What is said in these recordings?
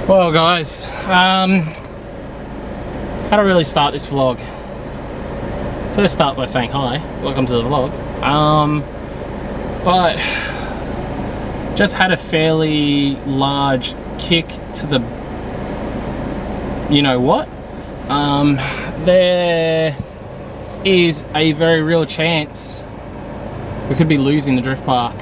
Well guys, how to really start this vlog? First start by saying hi, welcome to the vlog. But just had a fairly large kick to the you know what. There is a very real chance we could be losing the drift park.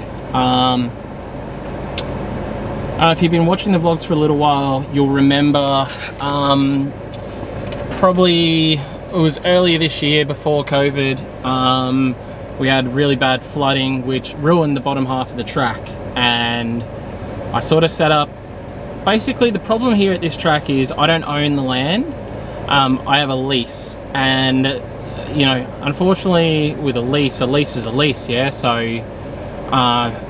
If you've been watching the vlogs for a little while, you'll remember probably it was earlier this year before COVID. We had really bad flooding which ruined the bottom half of the track, and I sort of set up, basically the problem here at this track is I don't own the land. I have a lease, and you know, unfortunately with a lease is a lease, yeah, so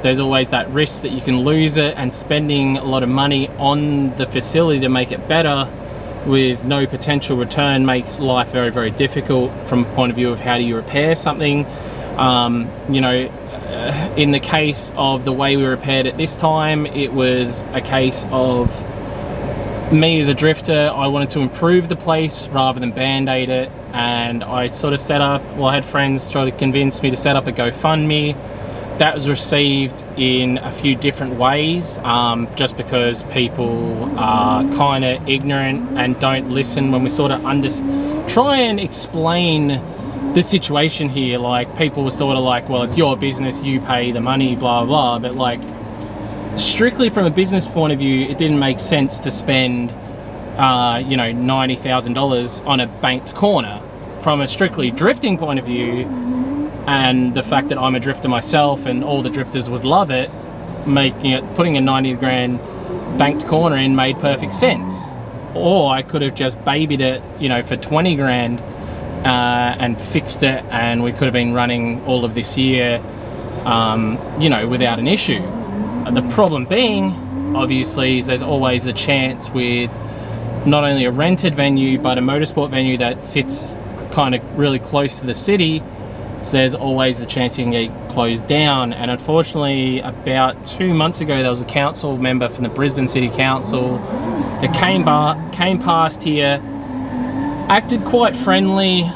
there's always that risk that you can lose it, and spending a lot of money on the facility to make it better with no potential return makes life very, very difficult from a point of view of how do you repair something. You know, in the case of the way we repaired it this time, it was a case of me as a drifter, I wanted to improve the place rather than band-aid it, and I sort of set up, well, I had friends try to convince me to set up a GoFundMe. That was received in a few different ways, just because people are kind of ignorant and don't listen when we sort of try and explain the situation here. Like, people were sort of like, well, it's your business, you pay the money, blah blah, but like, strictly from a business point of view, it didn't make sense to spend you know, $90,000 on a banked corner. From a strictly drifting point of view, and the fact that I'm a drifter myself and all the drifters would love it, putting a 90 grand banked corner in made perfect sense. Or I could have just babied it, you know, for 20 grand and fixed it, and we could have been running all of this year, you know, without an issue. The problem being, obviously, is there's always the chance with not only a rented venue but a motorsport venue that sits kind of really close to the city. So there's always the chance you can get closed down. And unfortunately, about 2 months ago, there was a council member from the Brisbane City Council that came past here, acted quite friendly,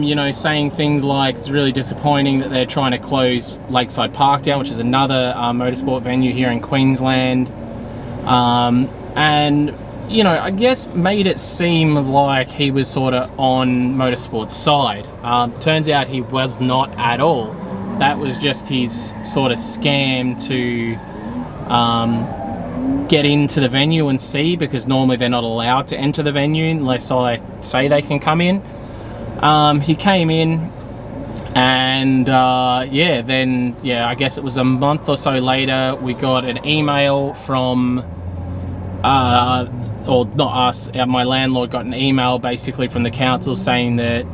you know, saying things like it's really disappointing that they're trying to close Lakeside Park down, which is another motorsport venue here in Queensland. And you know, I guess made it seem like he was sort of on motorsport's side. Turns out he was not at all. That was just his sort of scam to get into the venue and see, because normally they're not allowed to enter the venue unless I say they can come in. He came in, and yeah, then I guess it was a month or so later we got an email from or not us, my landlord got an email basically from the council saying that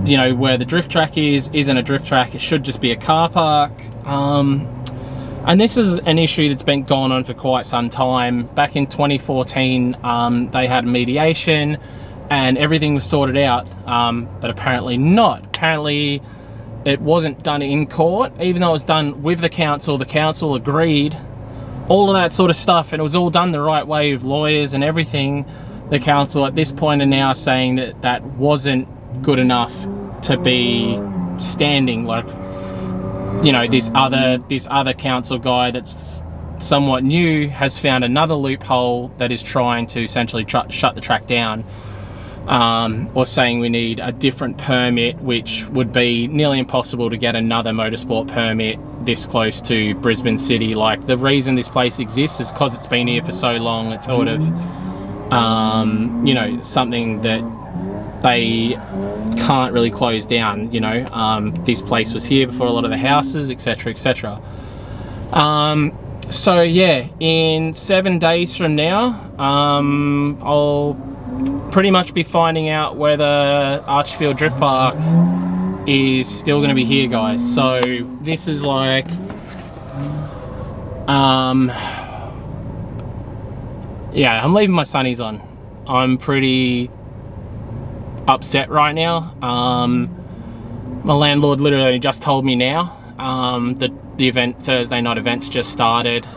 you know, where the drift track isn't a drift track, it should just be a car park. And this is an issue that's been going on for quite some time. Back in 2014 they had mediation and everything was sorted out, but apparently not. Apparently it wasn't done in court, even though it was done with the council agreed, all of that sort of stuff, and it was all done the right way with lawyers and everything. The council at this point are now saying that that wasn't good enough to be standing. Like, you know, this other council guy that's somewhat new has found another loophole that is trying to essentially shut the track down, or saying we need a different permit, which would be nearly impossible to get another motorsport permit this close to Brisbane City. Like, the reason this place exists is because it's been here for so long. It's sort of you know, something that they can't really close down, you know. This place was here before a lot of the houses, etc, etc. So yeah, in 7 days from now, I'll pretty much be finding out whether Archfield Drift Park is still going to be here, guys. So this is like yeah, I'm leaving my sunnies on. I'm pretty upset right now. My landlord literally just told me now that the event, Thursday night event's just started.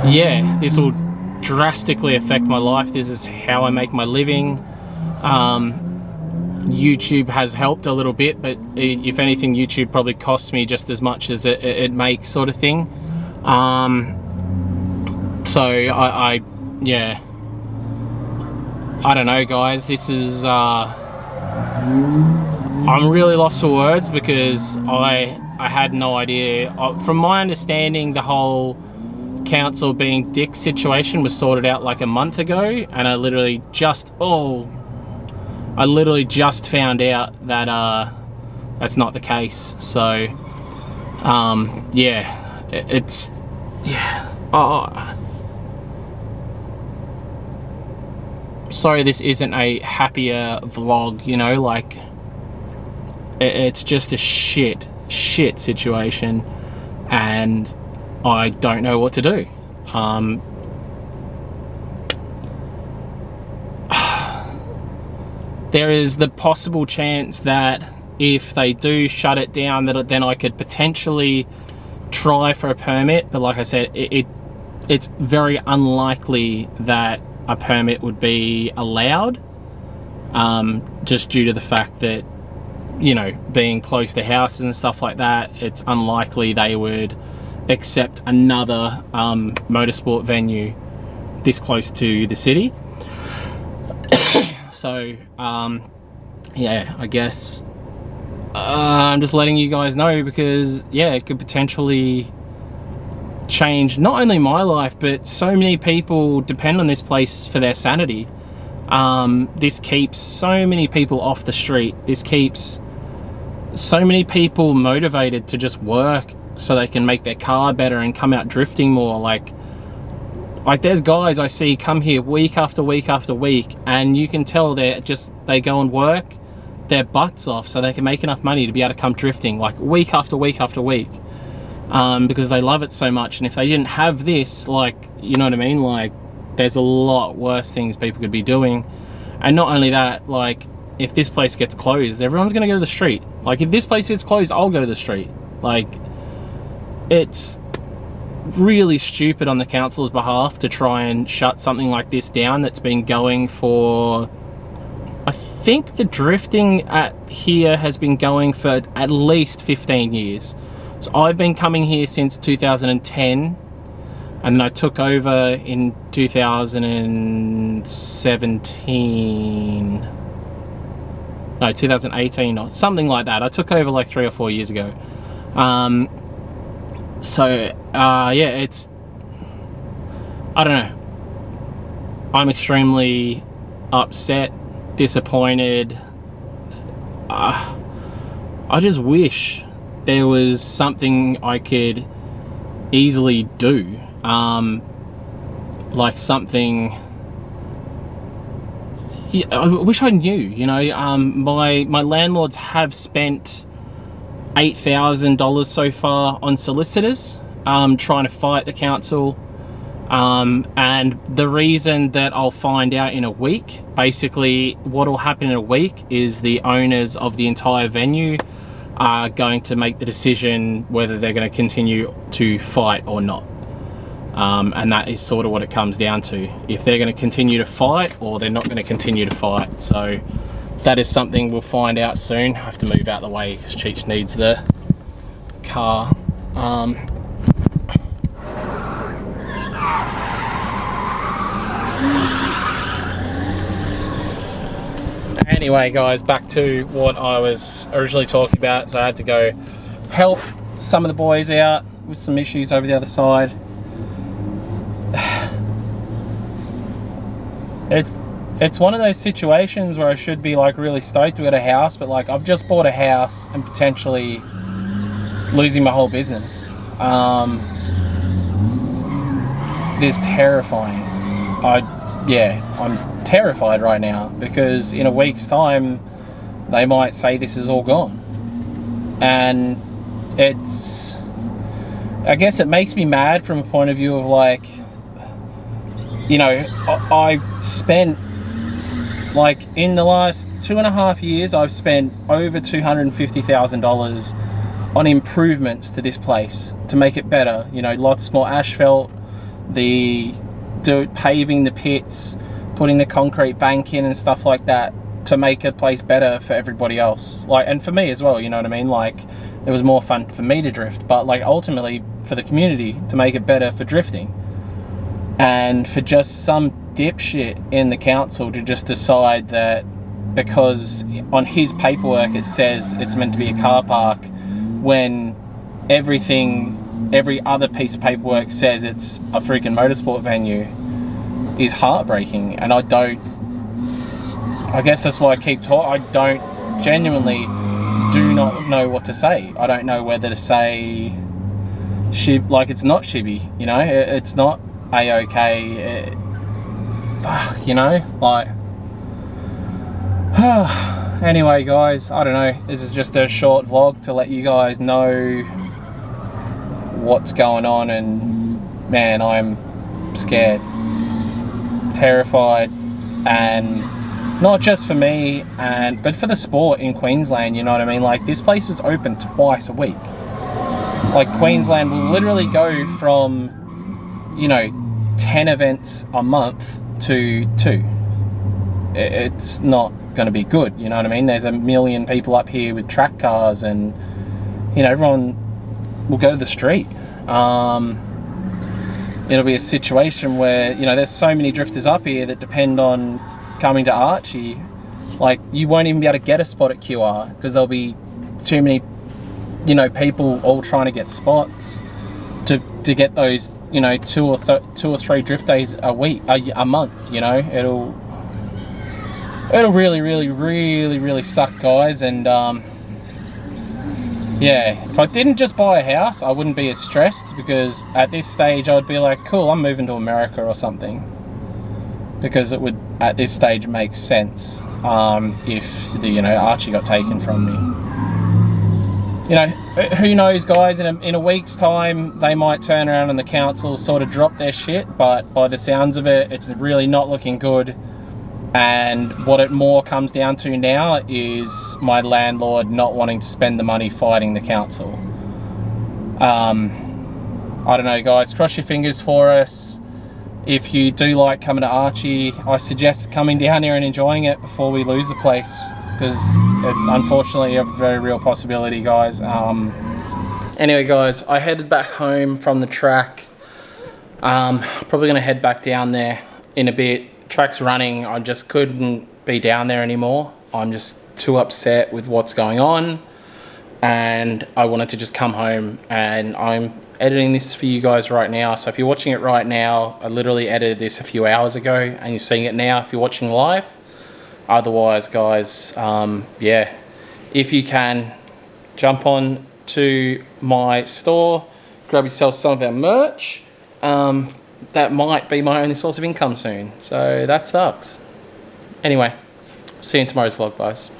yeah, this will drastically affect my life. This is how I make my living. YouTube has helped a little bit, but if anything, YouTube probably costs me just as much as it makes, sort of thing. So yeah, I don't know, guys. This is I'm really lost for words, because I had no idea. From my understanding, the whole council being dick situation was sorted out like a month ago, and I literally just found out that that's not the case. So yeah, it's sorry this isn't a happier vlog, you know, like it's just a shit situation, and I don't know what to do. There is the possible chance that if they do shut it down, that then I could potentially try for a permit, but like I said, it's very unlikely that a permit would be allowed, just due to the fact that, you know, being close to houses and stuff like that, it's unlikely they would accept another motorsport venue this close to the city. So yeah, I guess I'm just letting you guys know, because yeah, it could potentially change not only my life, but so many people depend on this place for their sanity. This keeps so many people off the street. This keeps so many people motivated to just work so they can make their car better and come out drifting more. Like there's guys I see come here week after week after week, and you can tell they go and work their butts off so they can make enough money to be able to come drifting, like week after week after week, because they love it so much. And if they didn't have this, like, you know what I mean, like there's a lot worse things people could be doing. And not only that, like if this place gets closed, everyone's gonna go to the street. Like if this place gets closed, I'll go to the street. Like it's really stupid on the council's behalf to try and shut something like this down that's been going for, I think the drifting at here has been going for at least 15 years. So I've been coming here since 2010, and then I took over in 2017, no, 2018 or something like that. I took over like 3 or 4 years ago. So yeah, it's, I don't know, I'm extremely upset, disappointed. I just wish there was something I could easily do, like something, yeah, I wish I knew, you know. My landlords have spent $8,000 so far on solicitors, trying to fight the council, and the reason that I'll find out in a week, basically what will happen in a week is the owners of the entire venue are going to make the decision whether they're going to continue to fight or not, and that is sort of what it comes down to, if they're going to continue to fight or they're not going to continue to fight. So that is something we'll find out soon. I have to move out the way because Cheech needs the car. Anyway, guys, back to what I was originally talking about. So I had to go help some of the boys out with some issues over the other side. It's one of those situations where I should be like really stoked to get a house, but like I've just bought a house and potentially losing my whole business. It's terrifying. I'm terrified right now, because in a week's time they might say this is all gone. And it's, I guess it makes me mad from a point of view of like, you know, I spent, like in the last 2.5 years, I've spent over $250,000 on improvements to this place to make it better. You know, lots more asphalt, paving the pits, putting the concrete bank in and stuff like that to make a place better for everybody else, like, and for me as well, you know what I mean? Like, it was more fun for me to drift, but like ultimately for the community to make it better for drifting. And for just some dipshit in the council to just decide that because on his paperwork it says it's meant to be a car park, when every other piece of paperwork says it's a freaking motorsport venue, is heartbreaking. And I guess that's why I keep talking. I genuinely do not know what to say. I don't know whether to say like it's not shibby, you know, it's not a-okay, fuck, you know, like anyway guys, I don't know, this is just a short vlog to let you guys know what's going on, and man, I'm scared, terrified, and not just for me, but for the sport in Queensland, you know what I mean? Like, this place is open twice a week. Like, Queensland will literally go from, you know, 10 events a month to 2. It's not going to be good, you know what I mean? There's a million people up here with track cars, and, you know, everyone will go to the street. It'll be a situation where, you know, there's so many drifters up here that depend on coming to Archie. Like, you won't even be able to get a spot at QR because there'll be too many, you know, people all trying to get spots to get those, you know, two or three drift days a month. You know, it'll really suck, guys. And yeah, if I didn't just buy a house, I wouldn't be as stressed, because at this stage I'd be like, cool, I'm moving to America or something, because it would at this stage make sense if the, you know, Archie got taken from me. You know, who knows, guys, in a week's time they might turn around and the council sort of drop their shit, but by the sounds of it, it's really not looking good. And what it more comes down to now is my landlord not wanting to spend the money fighting the council. I don't know, guys, cross your fingers for us. If you do like coming to Archie, I suggest coming down here and enjoying it before we lose the place, because unfortunately a very real possibility, guys. Anyway, guys, I headed back home from the track. Probably going to head back down there in a bit. Track's running, I just couldn't be down there anymore. I'm just too upset with what's going on, and I wanted to just come home, and I'm editing this for you guys right now. So if you're watching it right now, I literally edited this a few hours ago and you're seeing it now if you're watching live. Otherwise, guys, yeah, if you can, jump on to my store, grab yourself some of our merch. That might be my only source of income soon, so that sucks. Anyway, see you in tomorrow's vlog, guys.